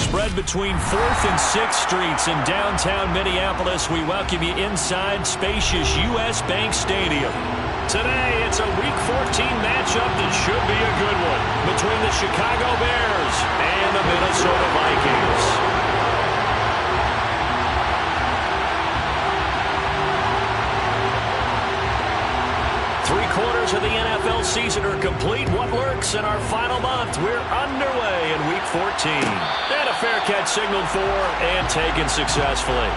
Spread between 4th and 6th Streets in downtown Minneapolis. We welcome you inside spacious U.S. Bank Stadium. Today, it's a Week 14 matchup that should be a good one between the Chicago Bears and the Minnesota Vikings. Three-quarters of the NFL season are complete. What lurks in our final month? We're underway in Week 14. And a fair catch signaled for and taken successfully.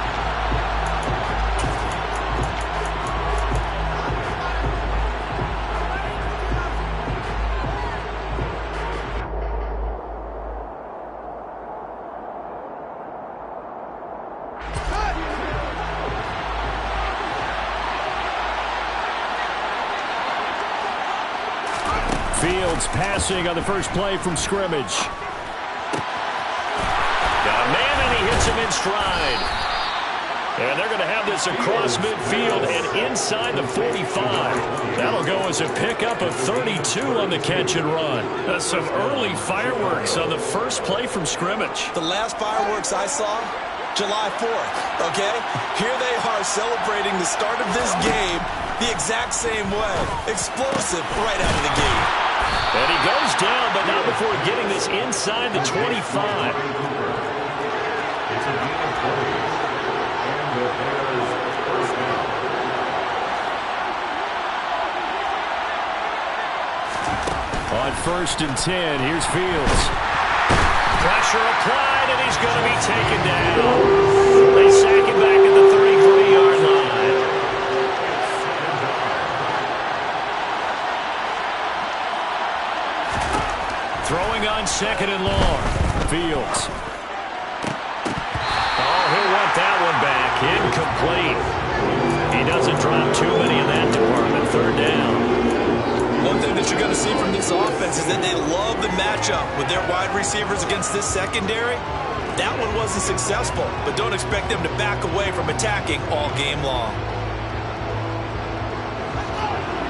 Fields passing on the first play from scrimmage. Got a man, and he hits him in stride. And they're going to have this across midfield and inside the 45. That'll go as a pickup of 32 on the catch and run. Some early fireworks on the first play from scrimmage. The last fireworks I saw, July 4th, okay? Here they are celebrating the start of this game the exact same way. Explosive right out of the gate. And he goes down, but not before getting this inside the 25. On 1st and 10, here's Fields. Pressure applied, and he's going to be taken down. They sack him back at the 33-yard line. Throwing on 2nd and long. Fields. Oh, he'll want that one back. Incomplete. He doesn't drop too many in that department. 3rd down. One thing that you're going to see from this offense is that they love the matchup with their wide receivers against this secondary. That one wasn't successful, but don't expect them to back away from attacking all game long.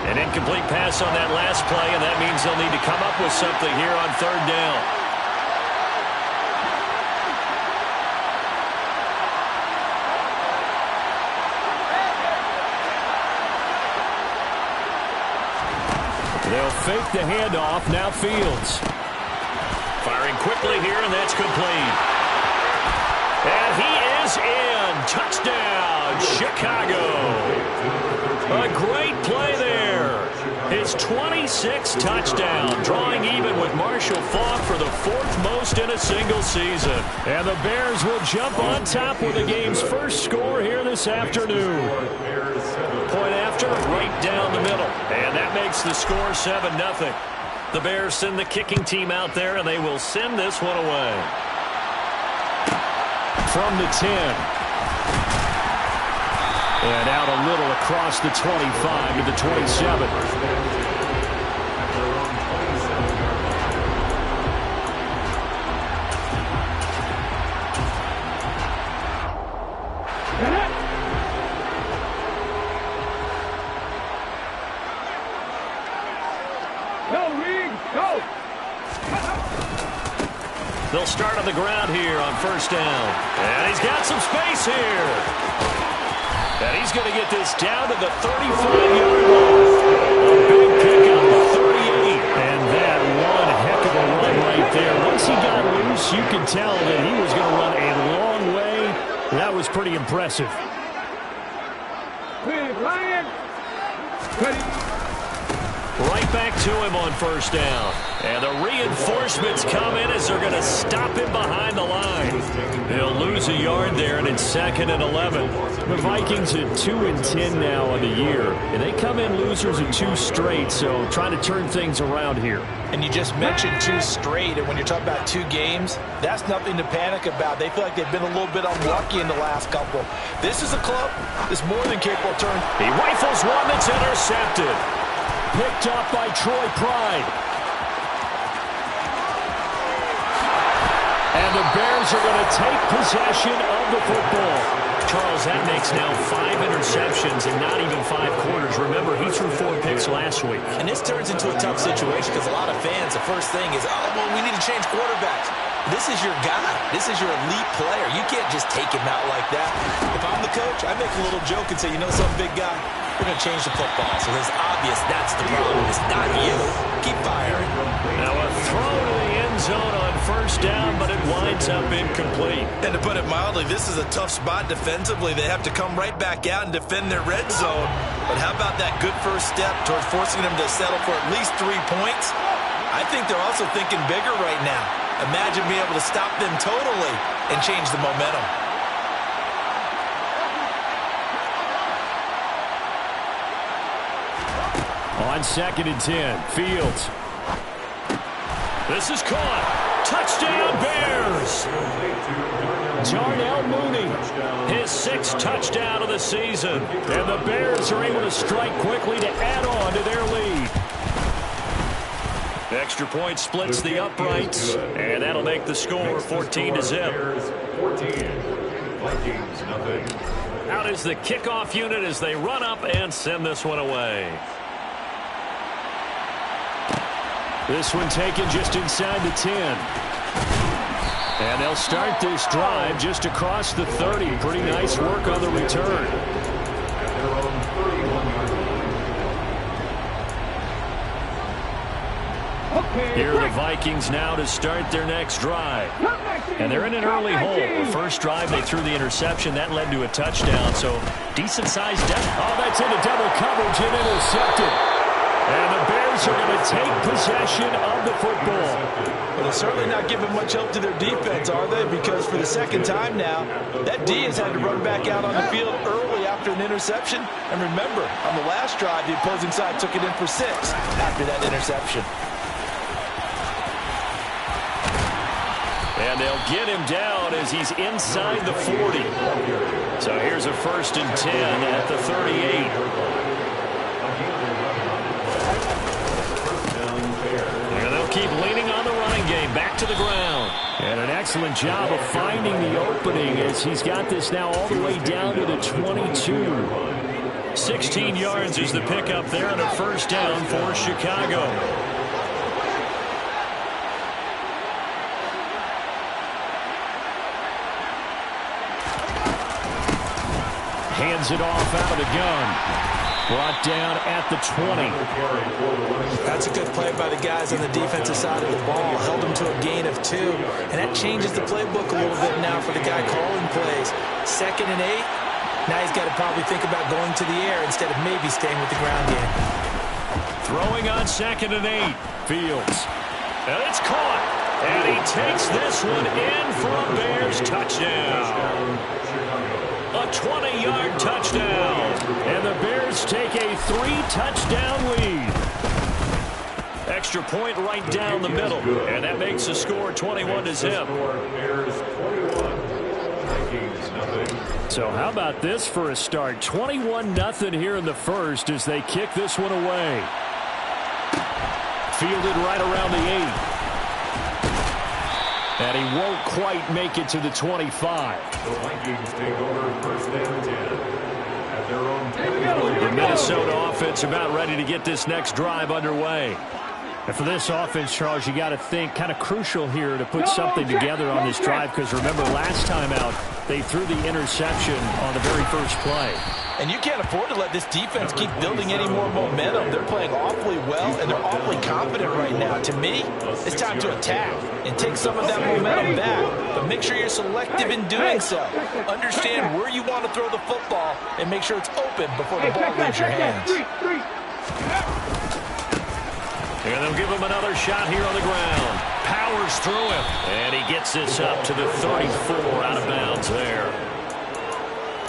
An incomplete pass on that last play, and that means they'll need to come up with something here on 3rd down. They'll fake the handoff. Now Fields. Firing quickly here, and that's complete. And he is in. Touchdown, Chicago. A great play there. His 26th touchdown, drawing even with Marshall Faulk for the 4th most in a single season. And the Bears will jump on top with the game's first score here this afternoon. Point after, right down the middle. And that makes the score 7-0. The Bears send the kicking team out there, and they will send this one away. From the 10. And out a little across the 25 to the 27. They'll start on the ground here on 1st down. And he's got some space here. And he's going to get this down to the 35-yard line. A big pickup of 38. And that one heck of a run right there. Once he got loose, you could tell that he was going to run a long way. That was pretty impressive. Right back to him on 1st down. And the reinforcements come in as they're going to stop him behind the line. They'll lose a yard there, and it's 2nd and 11. The Vikings at 2-10 now on the year. And they come in losers in 2 straight, so trying to turn things around here. And you just mentioned 2 straight, and when you're talking about 2 games, that's nothing to panic about. They feel like they've been a little bit unlucky in the last couple. This is a club that's more than capable of turning. He rifles one that's intercepted. Picked up by Troy Pride. And the Bears are going to take possession of the football. Charles, that makes now 5 interceptions in not even 5 quarters. Remember, he threw 4 picks last week. And this turns into a tough situation because a lot of fans, the first thing is, oh, well, we need to change quarterbacks. This is your guy. This is your elite player. You can't just take him out like that. If I'm the coach, I make a little joke and say, you know something, big guy? We're going to change the football. So it's obvious that's the problem. It's not you. Keep firing. Now a throw to the end zone on first down, but it winds up incomplete. And to put it mildly, this is a tough spot defensively. They have to come right back out and defend their red zone. But how about that good first step towards forcing them to settle for at least 3 points? I think they're also thinking bigger right now. Imagine being able to stop them totally and change the momentum. On 2nd and 10, Fields. This is caught. Touchdown, Bears! Darnell Mooney, his 6th touchdown of the season. And the Bears are able to strike quickly to add on to their lead. Extra point splits the uprights, and that'll make the score 14-0. Out is the kickoff unit as they run up and send this one away. This one taken just inside the 10. And they'll start this drive just across the 30. Pretty nice work on the return. Here are the Vikings now to start their next drive. And they're in an early hole. The first drive, they threw the interception. That led to a touchdown. So, decent-sized depth. Oh, that's into double coverage and intercepted. And the Bears are going to take possession of the football. Well, they're certainly not giving much help to their defense, are they? Because for the second time now, that D has had to run back out on the field early after an interception. And remember, on the last drive, the opposing side took it in for 6 after that interception. And they'll get him down as he's inside the 40. So here's a 1st and 10 at the 38. And they'll keep leaning on the running game. Back to the ground. And an excellent job of finding the opening as he's got this now all the way down to the 22. 16 yards is the pickup there on a 1st down for Chicago. Hands it off out of the gun. Brought down at the 20. That's a good play by the guys on the defensive side of the ball. Held them to a gain of 2. And that changes the playbook a little bit now for the guy calling plays. 2nd and 8. Now he's got to probably think about going to the air instead of maybe staying with the ground game. Throwing on 2nd and 8. Fields. And it's caught. And he takes this one in for a Bears touchdown. A 20-yard touchdown. And the Bears take a 3-touchdown lead. Extra point right down the middle. And that makes the score 21-0. So how about this for a start? 21-0 here in the first as they kick this one away. Fielded right around the 8. And he won't quite make it to the 25. The Vikings take over 1st and 10 at their own 20. The Minnesota offense about ready to get this next drive underway. And for this offense, Charles, you got to think kind of crucial here to put something together on this drive because remember last time out they threw the interception on the very first play. And you can't afford to let this defense keep building any more momentum. They're playing awfully well, and they're awfully confident right now. To me, it's time to attack and take some of that momentum back. But make sure you're selective in doing so. Understand where you want to throw the football and make sure it's open before the ball leaves your hands. And they'll give him another shot here on the ground. Powers through him. And he gets this up to the 34 out of bounds there.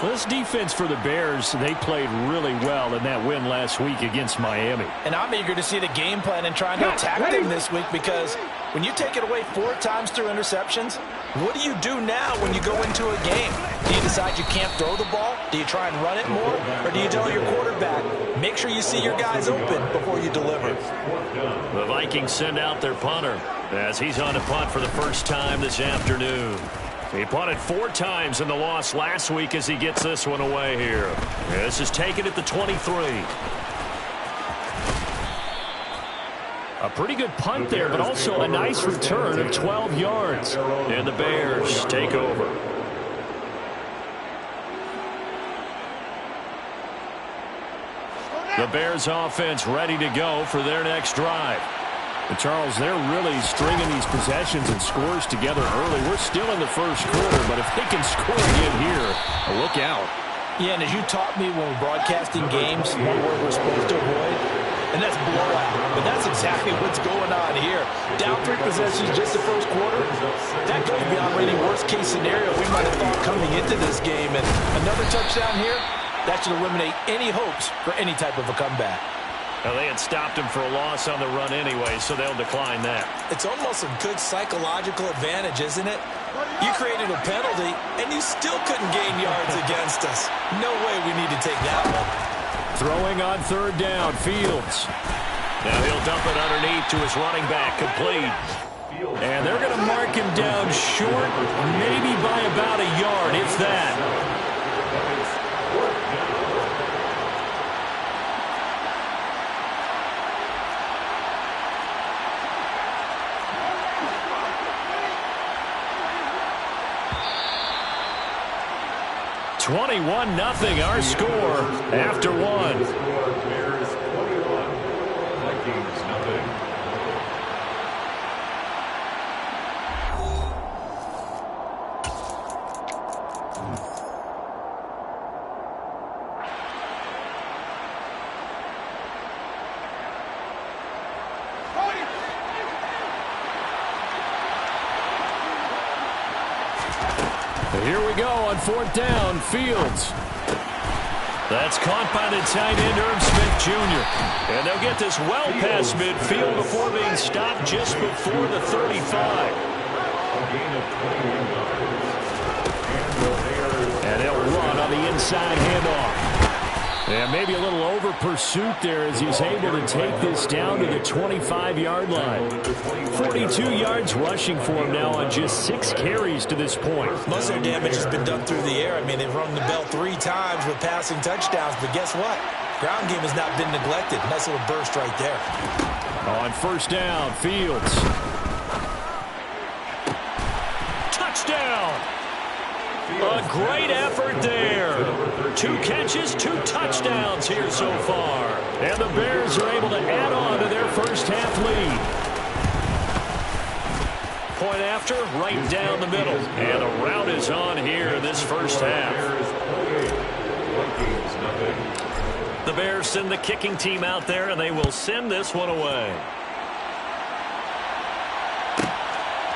Well, this defense for the Bears, they played really well in that win last week against Miami. And I'm eager to see the game plan and trying to attack them this week because when you take it away 4 times through interceptions, what do you do now when you go into a game? Do you decide you can't throw the ball? Do you try and run it more? Or do you tell your quarterback, make sure you see your guys open before you deliver? The Vikings send out their punter as he's on to punt for the first time this afternoon. He punted 4 times in the loss last week as he gets this one away here. This is taken at the 23. A pretty good punt there, but also a nice return of 12 yards. And the Bears take over. The Bears offense ready to go for their next drive. And Charles, they're really stringing these possessions and scores together early. We're still in the first quarter, but if they can score again here, look out. Yeah, and as you taught me when we're broadcasting games, one word we're supposed to avoid, and that's blowout. But that's exactly what's going on here. Down 3 possessions just the first quarter. That goes beyond any worst-case scenario we might have thought coming into this game. And another touchdown here, that should eliminate any hopes for any type of a comeback. Well, they had stopped him for a loss on the run anyway, so they'll decline that. It's almost a good psychological advantage, isn't it? You created a penalty, and you still couldn't gain yards against us. No way we need to take that one. Throwing on third down, Fields. Now he'll dump it underneath to his running back, complete. And they're going to mark him down short, maybe by about a yard, if that. 21-0 our score after one. Bears 21, Vikings nothing. Here we go on fourth down, Fields. That's caught by the tight end, Irv Smith Jr. And they'll get this well past midfield before being stopped just before the 35. And they'll run on the inside handoff. And maybe a little over pursuit there as he's able to take this down to the 25-yard line. 42 yards rushing for him now on just 6 carries to this point. Most of their damage has been done through the air. I mean, they've rung the bell 3 times with passing touchdowns, but guess what? Ground game has not been neglected. Nice little burst right there. On first down, Fields. Touchdown! A great effort there. 2 catches, 2 touchdowns here so far. And the Bears are able to add on to their first half lead. Point after, right down the middle. And the route is on here in this first half. The Bears send the kicking team out there, and they will send this one away.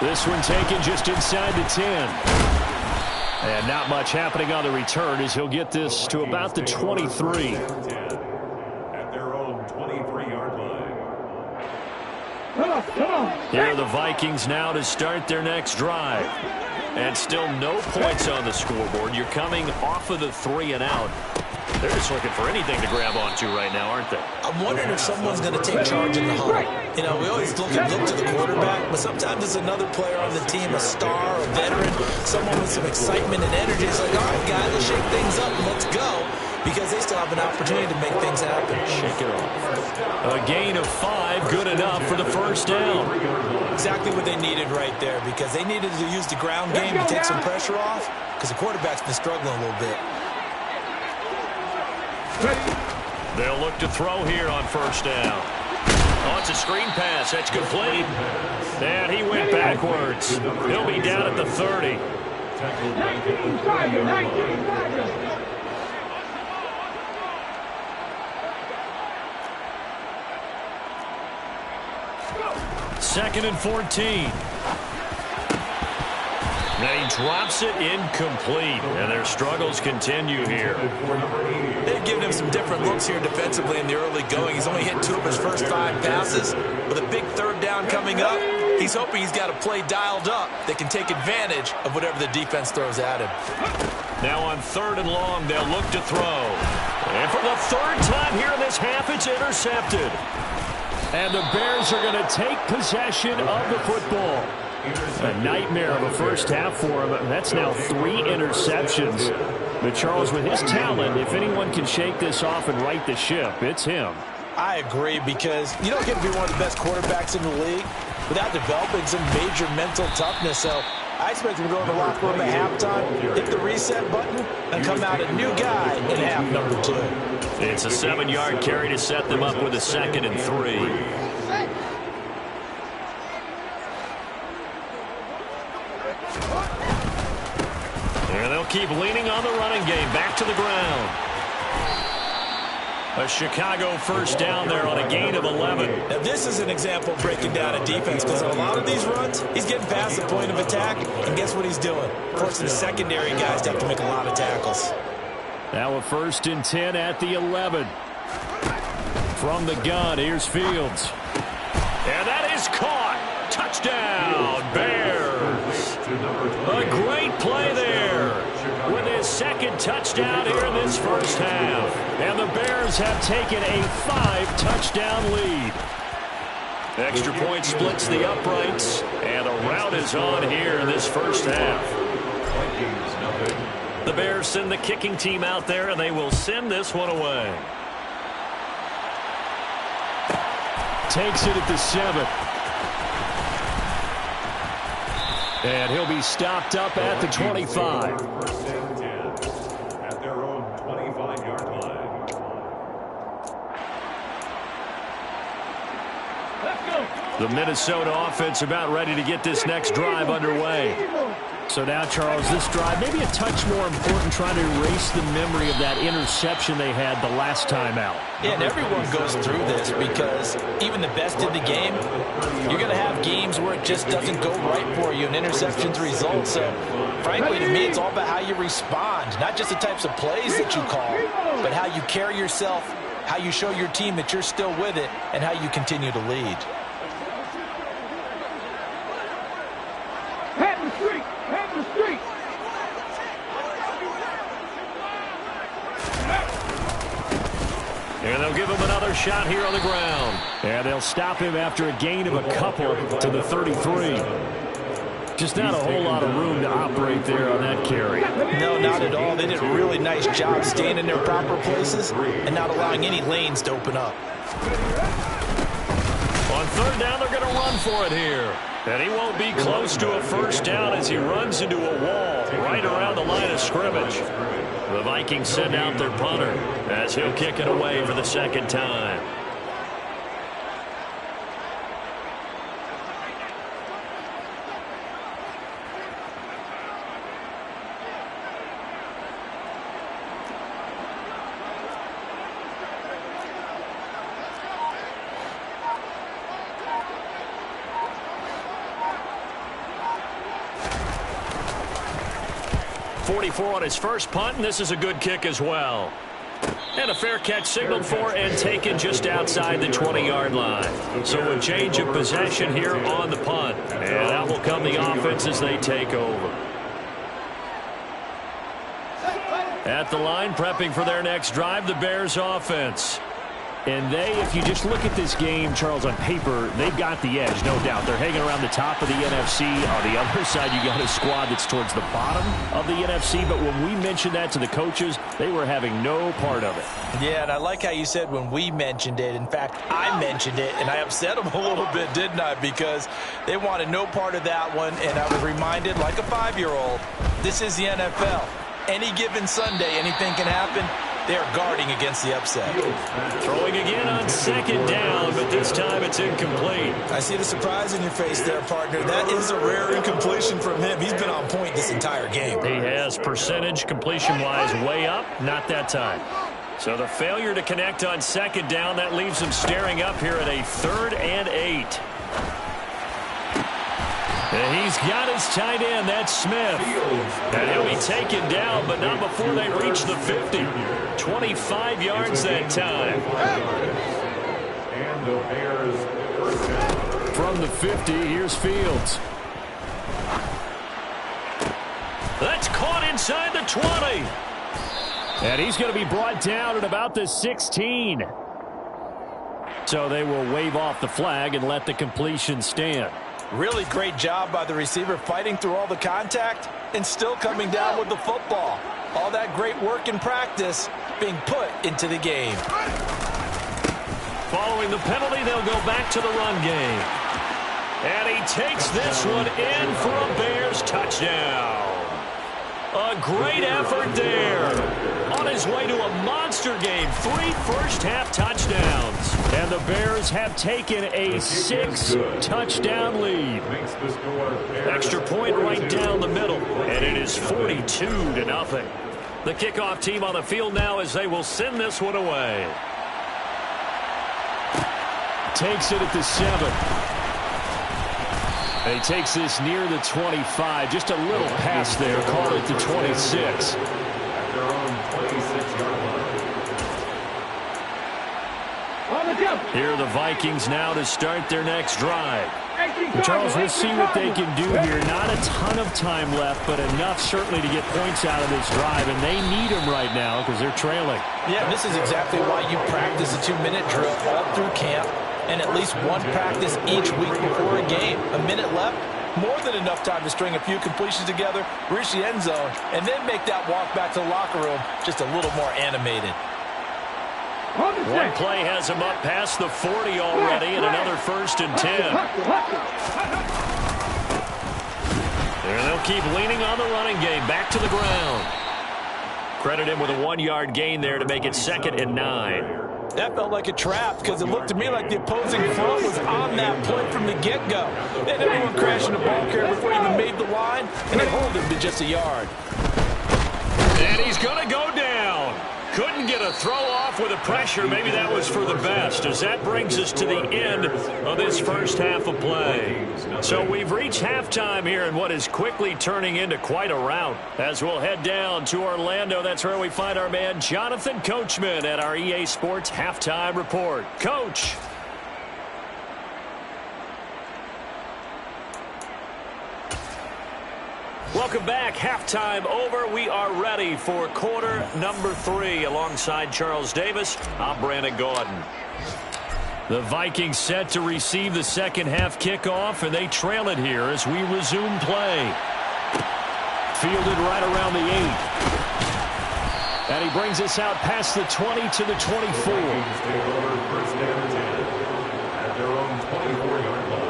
This one taken just inside the 10. And not much happening on the return as he'll get this to about the 23. At their own 23-yard line. Here are the Vikings now to start their next drive. And still no points on the scoreboard. You're coming off of the 3 and out. They're just looking for anything to grab onto right now, aren't they? I'm wondering if someone's going to take charge in the huddle. You know, we always look to the quarterback, but sometimes it's another player on the team, a star, a veteran, someone with some excitement and energy. It's like, all right, guys, let's shake things up and let's go, because they still have an opportunity to make things happen. Shake it off. A gain of 5, good enough for the first down. Exactly what they needed right there, because they needed to use the ground game to take some pressure off, because the quarterback's been struggling a little bit. They'll look to throw here on first down. Oh, it's a screen pass. That's complete. And he went backwards. He'll be down at the 30. Second and 14. And he drops it incomplete, and their struggles continue here. They've given him some different looks here defensively in the early going. He's only hit 2 of his first 5 passes. With a big third down coming up, he's hoping he's got a play dialed up that can take advantage of whatever the defense throws at him. Now on 3rd and long, they'll look to throw. And for the 3rd time here in this half, it's intercepted. And the Bears are going to take possession of the football. A nightmare of a first half for him. That's now 3 interceptions. But Charles, with his talent, if anyone can shake this off and right the ship, it's him. I agree, because you don't get to be one of the best quarterbacks in the league without developing some major mental toughness. So I expect him to go in the locker room at halftime, hit the reset button, and come out a new guy in half number 2. It's a 7-yard carry to set them up with a 2nd and 3. And they'll keep leaning on the running game. Back to the ground. A Chicago first down there on a gain of 11. Now, this is an example of breaking down a defense, because on a lot of these runs, he's getting past the point of attack, and guess what he's doing? Forcing the secondary guys to have to make a lot of tackles. Now a 1st and 10 at the 11. From the gun, here's Fields. And that is caught. Touchdown, Bears. A great play there with his 2nd touchdown here in this first half. And the Bears have taken a 5-touchdown lead. Extra point splits the uprights, and a rout is on here in this first half. The Bears send the kicking team out there, and they will send this one away. Takes it at the 7. And he'll be stopped up at the 25. First and 10 at their own 25-yard line. Let's go. The Minnesota offense about ready to get this next drive underway. So now, Charles, this drive maybe a touch more important, trying to erase the memory of that interception they had the last time out. Yeah, and everyone goes through this, because even the best in the game, you're going to have games where it just doesn't go right for you, and interceptions result. So, frankly, to me, it's all about how you respond, not just the types of plays that you call, but how you carry yourself, how you show your team that you're still with it, and how you continue to lead. And they'll give him another shot here on the ground. And they'll stop him after a gain of a couple to the 33. Just not a whole lot of room to operate there on that carry. No, not at all. They did a really nice job staying in their proper places and not allowing any lanes to open up. On 3rd down, they're going to run for it here. And he won't be close to a first down as he runs into a wall right around the line of scrimmage. The Vikings send out their punter as he'll kick it away for the 2nd time. On his first punt, and this is a good kick as well. And a fair catch signaled for and taken just outside the 20-yard line. So a change of possession here on the punt. And that will come the offense as they take over. At the line, prepping for their next drive, the Bears offense. And if you just look at this game, Charles, on paper, they've got the edge, no doubt. They're hanging around the top of the NFC. On the other side, you got a squad that's towards the bottom of the NFC. But when we mentioned that to the coaches, they were having no part of it. Yeah, and I like how you said when we mentioned it. In fact, I mentioned it, and I upset them a little bit, didn't I? Because they wanted no part of that one, and I was reminded, like a 5-year-old, this is the NFL. Any given Sunday, anything can happen. They are guarding against the upset. Throwing again on 2nd down, but this time it's incomplete. I see the surprise in your face there, partner. That is a rare incompletion from him. He's been on point this entire game. He has percentage completion-wise way up, not that time. So the failure to connect on 2nd down, that leaves him staring up here at a 3rd and 8. And he's got his tight end, that's Smith. And he'll be taken down, but not before they reach the 50. 25 yards that time. And the Bears from the 50, here's Fields. That's caught inside the 20. And he's going to be brought down at about the 16. So they will wave off the flag and let the completion stand. Really great job by the receiver fighting through all the contact and still coming down with the football. All that great work in practice being put into the game. Following the penalty, they'll go back to the run game. And he takes this one in for a Bears touchdown. A great effort there. On his way to a monster game, 3 first-half touchdowns. And the Bears have taken a 6-touchdown lead. Extra point right down the middle, and it is 42-0. The kickoff team on the field now as they will send this one away. Takes it at the 7. And he takes this near the 25. Just a little pass there. Call it the 26. At their own 26-yard line. Here are the Vikings now to start their next drive. Charles, we'll see what they can do here. Not a ton of time left, but enough certainly to get points out of this drive, and they need them right now because they're trailing. Yeah, this is exactly why you practice a 2-minute drill all through camp and at least one practice each week before a game. A minute left, more than enough time to string a few completions together, reach the end zone, and then make that walk back to the locker room just a little more animated. One play has him up past the 40 already, and another 1st and 10. And they'll keep leaning on the running game. Back to the ground. Credit him with a 1-yard gain there to make it 2nd and 9. That felt like a trap because it looked to me like the opposing front was on that play from the get-go. They had everyone crashing the ball carrier before he even made the line, and they hold him to just a yard. And he's going to go down. Couldn't get a throw off with the pressure. Maybe that was for the best, as that brings us to the end of this first half of play. So we've reached halftime here in what is quickly turning into quite a rout. As we'll head down to Orlando, that's where we find our man Jonathan Coachman at our EA Sports Halftime Report. Coach. Welcome back. Halftime over. We are ready for quarter number 3. Alongside Charles Davis, I'm Brandon Gordon. The Vikings set to receive the second half kickoff, and they trail it here as we resume play. Fielded right around the 8. And he brings us out past the 20 to the 24. First and 10 at their own 24-yard line.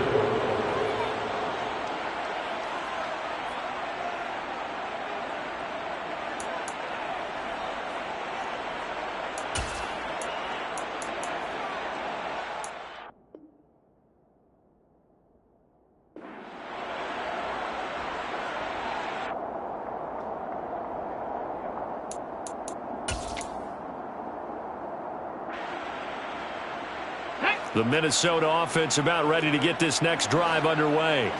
The Minnesota offense about ready to get this next drive underway.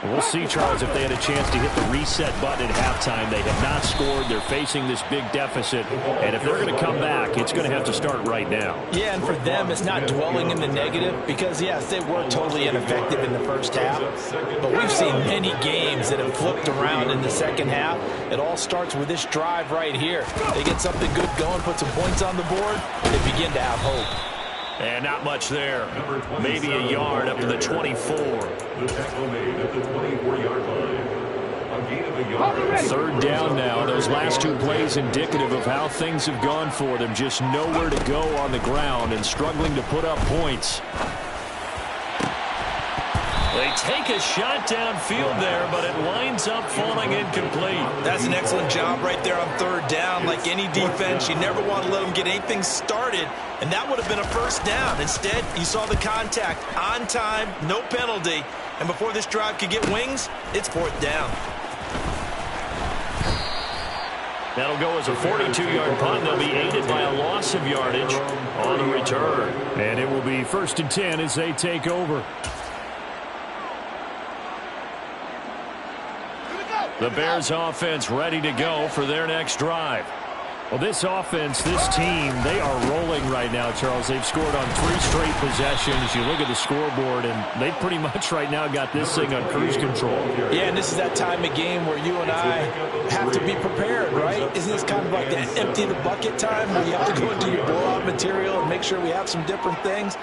We'll see, Charles, if they had a chance to hit the reset button at halftime. They have not scored. They're facing this big deficit. And if they're going to come back, it's going to have to start right now. Yeah, and for them, it's not dwelling in the negative because, yes, they were totally ineffective in the first half. But we've seen many games that have flipped around in the second half. It all starts with this drive right here. They get something good going, put some points on the board, they begin to have hope. And not much there. Maybe a yard up to the 24. The tackle made at the 24-yard line. A gain of a yard. 3rd down now. Those last 2 plays indicative of how things have gone for them. Just nowhere to go on the ground and struggling to put up points. They take a shot downfield there, but it winds up falling incomplete. That's an excellent job right there on 3rd down. Like any defense, you never want to let them get anything started, and that would have been a first down. Instead, you saw the contact on time, no penalty, and before this drive could get wings, it's 4th down. That'll go as a 42-yard punt. They'll be aided by a loss of yardage on the return. And it will be 1st and 10 as they take over. The Bears offense ready to go for their next drive. Well, this offense, this team, they are rolling right now, Charles. They've scored on 3 straight possessions. You look at the scoreboard, and they pretty much right now got this thing on cruise control. Yeah, and this is that time of game where you and I have to be prepared, right? Isn't this kind of like the empty the bucket time where you have to go into your blowout material and make sure we have some different things?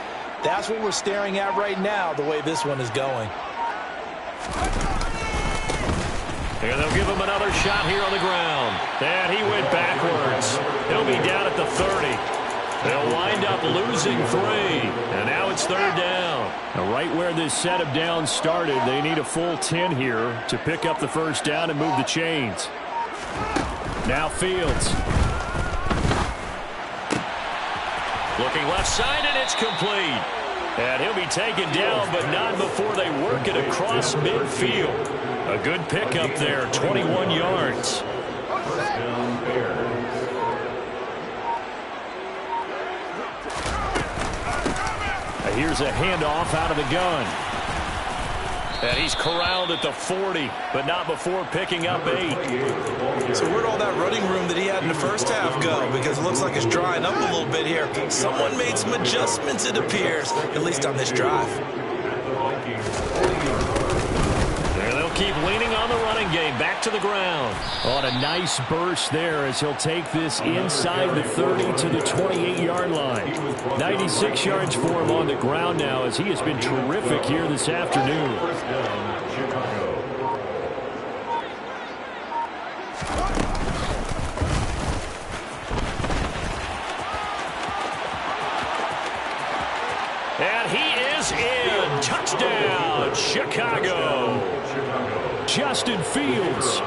That's what we're staring at right now, the way this one is going. And they'll give him another shot here on the ground. And he went backwards. He'll be down at the 30. They'll wind up losing 3. And now it's 3rd down. Now right where this set of downs started, they need a full 10 here to pick up the 1st down and move the chains. Now Fields. Looking left side, and it's complete. And he'll be taken down, but not before they work it across midfield. A good pickup there, 21 yards. Here's a handoff out of the gun. And he's corralled at the 40, but not before picking up 8. So where'd all that running room that he had in the first half go? Because it looks like it's drying up a little bit here. Someone made some adjustments, it appears, at least on this drive. And they'll keep leaning on the running game. Back to the ground. On a nice burst there as he'll take this inside the 30 to the 28-yard line. 96 yards for him on the ground now as he has been terrific here this afternoon. And he is in. Touchdown, Chicago. Justin Fields,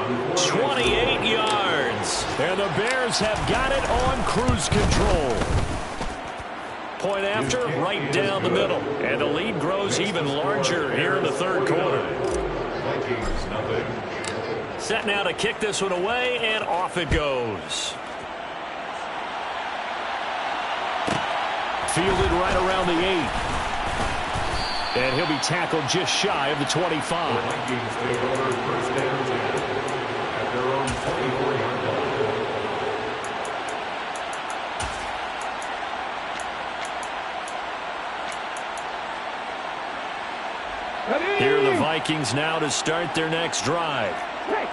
28 yards. And the Bears have got it on cruise control. Point after, right down the middle. And the lead grows even larger here in the 3rd quarter. Set now to kick this one away, and off it goes. Fielded right around the 8. And he'll be tackled just shy of the 25. The Vikings take over 1st and 10 at their own 24-yard line. Here are the Vikings now to start their next drive.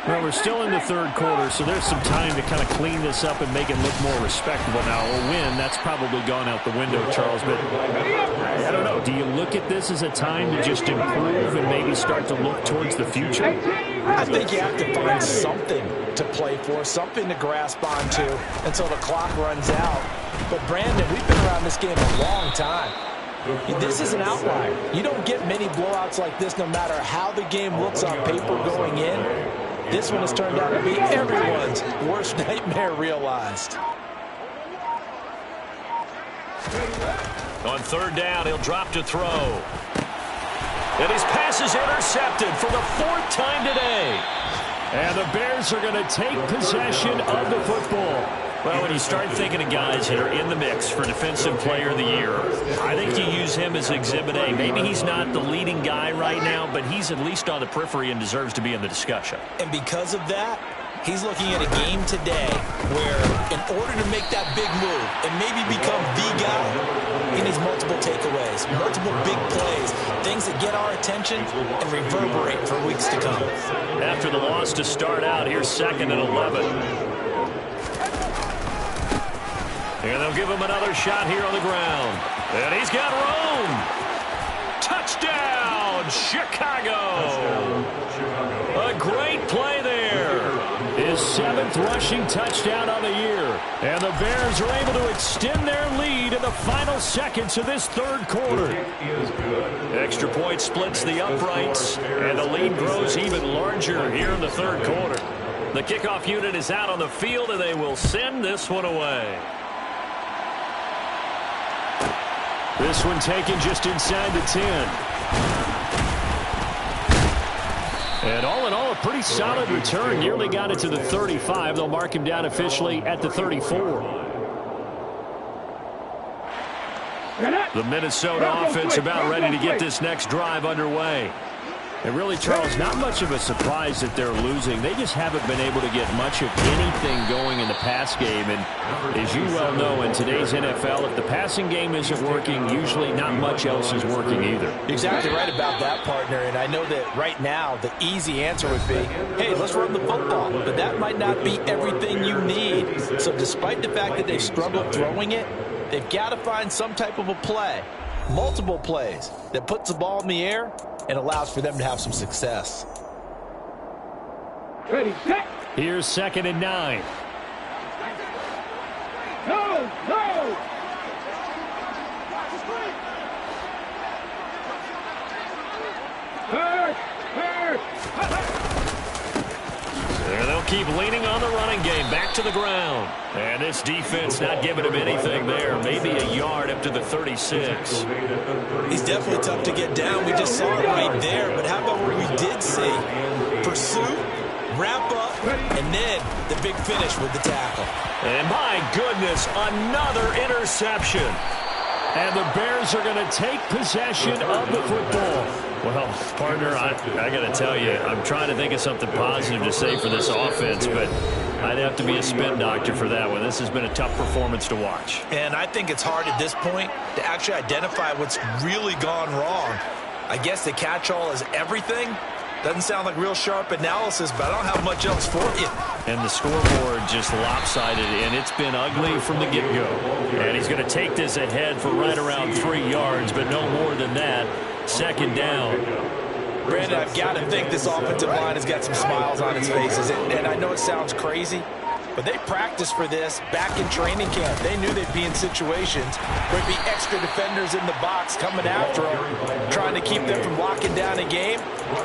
Well, we're still in the 3rd quarter, so there's some time to kind of clean this up and make it look more respectable. Now, a win, that's probably gone out the window, Charles, but I don't know. Do you look at this as a time to just improve and maybe start to look towards the future? I think you have to find something to play for, something to grasp onto until the clock runs out. But, Brandon, we've been around this game a long time. This is an outlier. You don't get many blowouts like this no matter how the game looks on paper going in. This one has turned out to be everyone's worst nightmare realized. On 3rd down, he'll drop to throw. And his pass is intercepted for the 4th time today. And the Bears are going to take possession of the football. Well, when you start thinking of guys that are in the mix for Defensive Player of the Year, I think you use him as Exhibit A. Maybe he's not the leading guy right now, but he's at least on the periphery and deserves to be in the discussion. And because of that, he's looking at a game today where in order to make that big move and maybe become the guy, he needs multiple takeaways, multiple big plays, things that get our attention and reverberate for weeks to come. After the loss to start out, here's 2nd and 11. And they'll give him another shot here on the ground. And he's got room. Touchdown, Chicago. A great play there. His 7th rushing touchdown on the year. And the Bears are able to extend their lead in the final seconds of this 3rd quarter. Extra point splits the uprights. And the lead grows even larger here in the 3rd quarter. The kickoff unit is out on the field, and they will send this one away. This one taken just inside the 10. And all in all, a pretty solid return. Nearly got it to the 35. They'll mark him down officially at the 34. The Minnesota offense about ready to get this next drive underway. And really, Charles, not much of a surprise that they're losing. They just haven't been able to get much of anything going in the pass game. And as you well know, in today's NFL, if the passing game isn't working, usually not much else is working either. Exactly right about that, partner. And I know that right now the easy answer would be, hey, let's run the football. But that might not be everything you need. So despite the fact that they've struggled throwing it, they've got to find some type of a play, multiple plays, that puts the ball in the air and allows for them to have some success. Ready, set. Here's 2nd and 9. No, no. And they'll keep leaning on the running game. Back to the ground. And this defense not giving him anything there. Maybe a yard up to the 36. He's definitely tough to get down. We just saw it right there. But how about what we did see? Pursuit, wrap up, and then the big finish with the tackle. And my goodness, another interception. And the Bears are going to take possession of the football. Well, partner, I got to tell you, I'm trying to think of something positive to say for this offense, but I'd have to be a spin doctor for that one. This has been a tough performance to watch. And I think it's hard at this point to actually identify what's really gone wrong. I guess the catch-all is everything. Doesn't sound like real sharp analysis, but I don't have much else for you. And the scoreboard just lopsided, and it's been ugly from the get-go. And he's going to take this ahead for right around 3 yards, but no more than that. Second down. Brandon, I've got to think this offensive line has got some smiles on its faces. And I know it sounds crazy, but they practiced for this back in training camp. They knew they'd be in situations where there'd be extra defenders in the box coming after them, trying to keep them from locking down a game.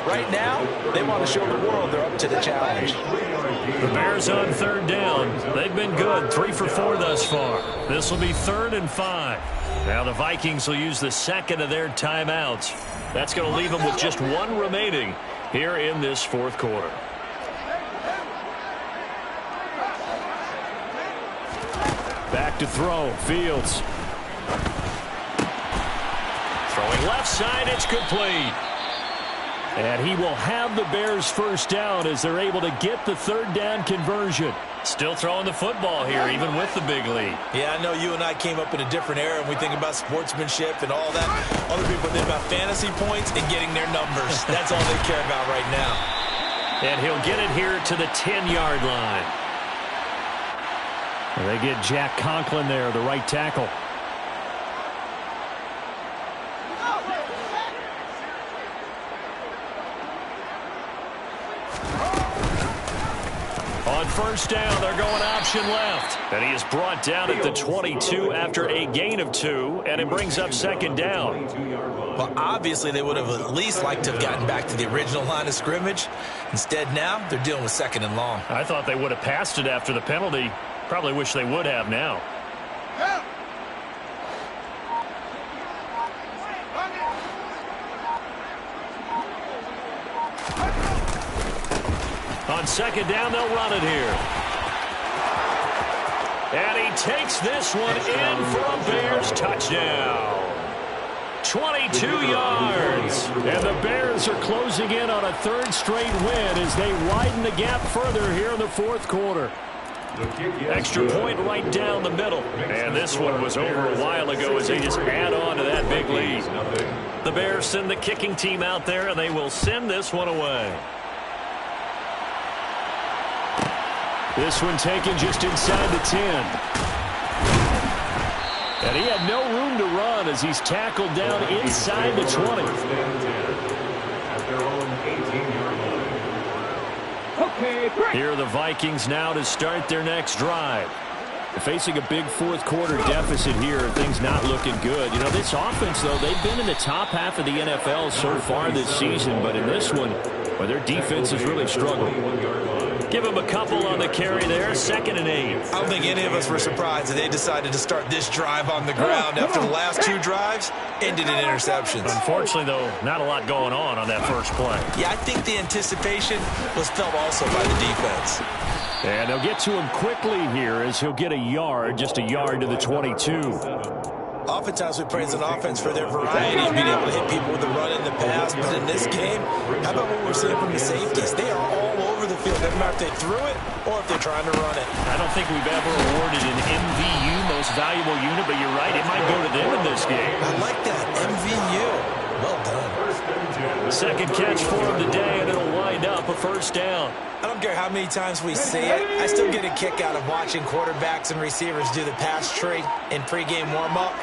Right now, they want to show the world they're up to the challenge. The Bears on third down. They've been good, 3 for 4 thus far. This will be 3rd and 5. Now the Vikings will use the second of their timeouts. That's going to leave them with just 1 remaining here in this 4th quarter. Back to throw. Fields. Throwing left side. It's complete. And he will have the Bears first down as they're able to get the 3rd down conversion. Still throwing the football here, even with the big lead. Yeah, I know you and I came up in a different era, and we think about sportsmanship and all that. Other people think about fantasy points and getting their numbers. That's all they care about right now. And he'll get it here to the 10-yard line. And they get Jack Conklin there, the right tackle. On first down, they're going option left. And he is brought down at the 22 after a gain of 2, and it brings up 2nd down. Well, obviously, they would have at least liked to have gotten back to the original line of scrimmage. Instead, now, they're dealing with 2nd and long. I thought they would have passed it after the penalty. Probably wish they would have now. On 2nd down, they'll run it here. And he takes this one in for a Bears touchdown. 22 yards. And the Bears are closing in on a 3rd straight win as they widen the gap further here in the 4th quarter. Extra point right down the middle. And this one was over a while ago as they just add on to that big lead. The Bears send the kicking team out there, and they will send this one away. This one taken just inside the 10. And he had no room to run as he's tackled down inside the 20. Here are the Vikings now to start their next drive. They're facing a big 4th quarter deficit here. Things not looking good. You know, this offense, though, they've been in the top half of the NFL so far this season. But in this one, well, their defense has really struggled. Give them a couple on the carry there. 2nd and 8. I don't think any of us were surprised that they decided to start this drive on the ground after the last 2 drives ended in interceptions. Unfortunately, though, not a lot going on that first play. Yeah, I think the anticipation was felt also by the defense. And they'll get to him quickly here as he'll get a yard, just a yard to the 22. Oftentimes we praise an offense for their variety and being able to hit people with the run in the pass. But in this game, how about what we're seeing from the safeties? They are all over the field. Doesn't matter if they threw it or if they're trying to run it. I don't think we've ever awarded an MVU, most valuable unit, but you're right, it might go to them in this game. I like that, MVU. Well done. 2nd catch for him today, and it'll wind up a 1st down. I don't care how many times we see it. I still get a kick out of watching quarterbacks and receivers do the pass tree in pregame warm-up.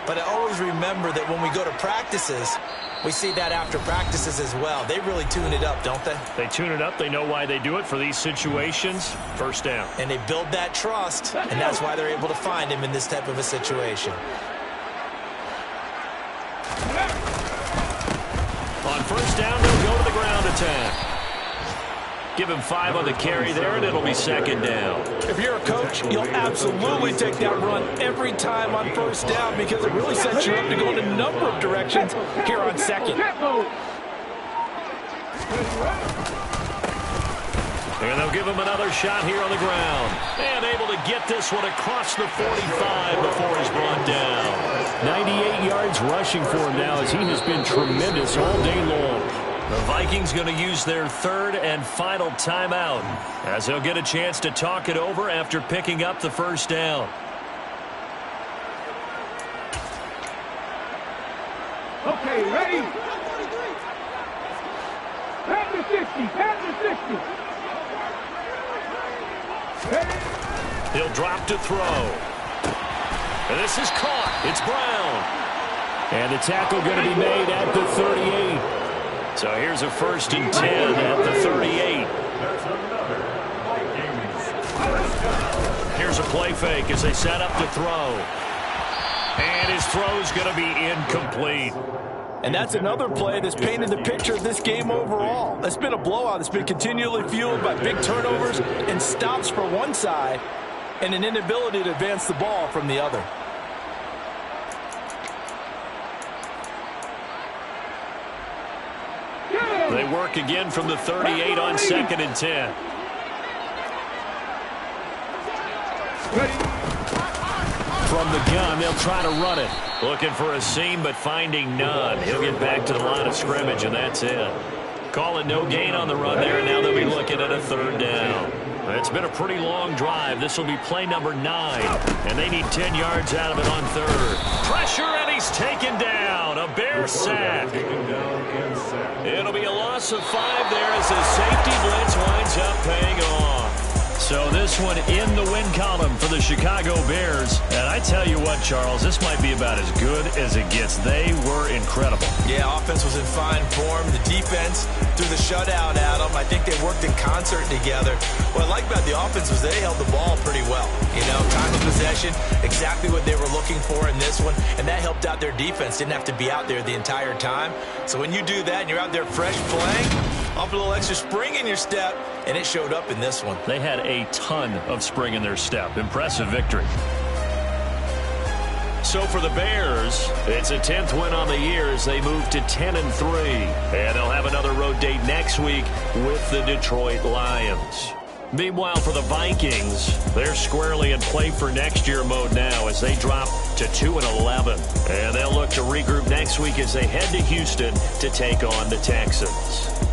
But I always remember that when we go to practices, we see that after practices as well. They really tune it up, don't they? They tune it up. They know why they do it for these situations. 1st down. And they build that trust, and that's why they're able to find him in this type of a situation. On 1st down, they'll go to the ground attack. Give him 5 on the carry there, and it'll be second down. If you're a coach, you'll absolutely take that run every time on first down because it really sets you up to go in a number of directions here on second. And they'll give him another shot here on the ground. And able to get this one across the 45 before he's brought down. 98 yards rushing for him now as he has been tremendous all day long. The Vikings going to use their third and final timeout as they'll get a chance to talk it over after picking up the first down. Okay, ready? Pass the 60, pass the 60. He'll drop to throw. And this is caught. It's Brown. And the tackle going to be made at the 38. So here's a 1st and 10 at the 38. Here's a play fake as they set up to throw. And his throw's going to be incomplete. And that's another play that's painted the picture of this game overall. It's been a blowout. It's been continually fueled by big turnovers and stops for one side and an inability to advance the ball from the other. They work again from the 38 on 2nd and 10. From the gun, they'll try to run it. Looking for a seam, but finding none. He'll get back to the line of scrimmage, and that's it. Call it no gain on the run there, and now they'll be looking at a 3rd down. It's been a pretty long drive. This will be play number 9, and they need 10 yards out of it on 3rd. Pressure, and he's taken down. A Bear sack. It'll be a loss of 5 there as the safety blitz winds up paying off. So this one in the win column for the Chicago Bears. And I tell you what, Charles, this might be about as good as it gets. They were incredible. Yeah, offense was in fine form. The defense threw the shutout at them. I think they worked in concert together. What I like about the offense was they held the ball pretty well. You know, time of possession, exactly what they were looking for in this one. And that helped out their defense. Didn't have to be out there the entire time. So when you do that and you're out there fresh playing, off a little extra spring in your step, and it showed up in this one. They had a ton of spring in their step. Impressive victory. So for the Bears, it's a 10th win on the year as they move to 10-3. And they'll have another road date next week with the Detroit Lions. Meanwhile, for the Vikings, they're squarely in play for next year mode now as they drop to 2-11. And they'll look to regroup next week as they head to Houston to take on the Texans.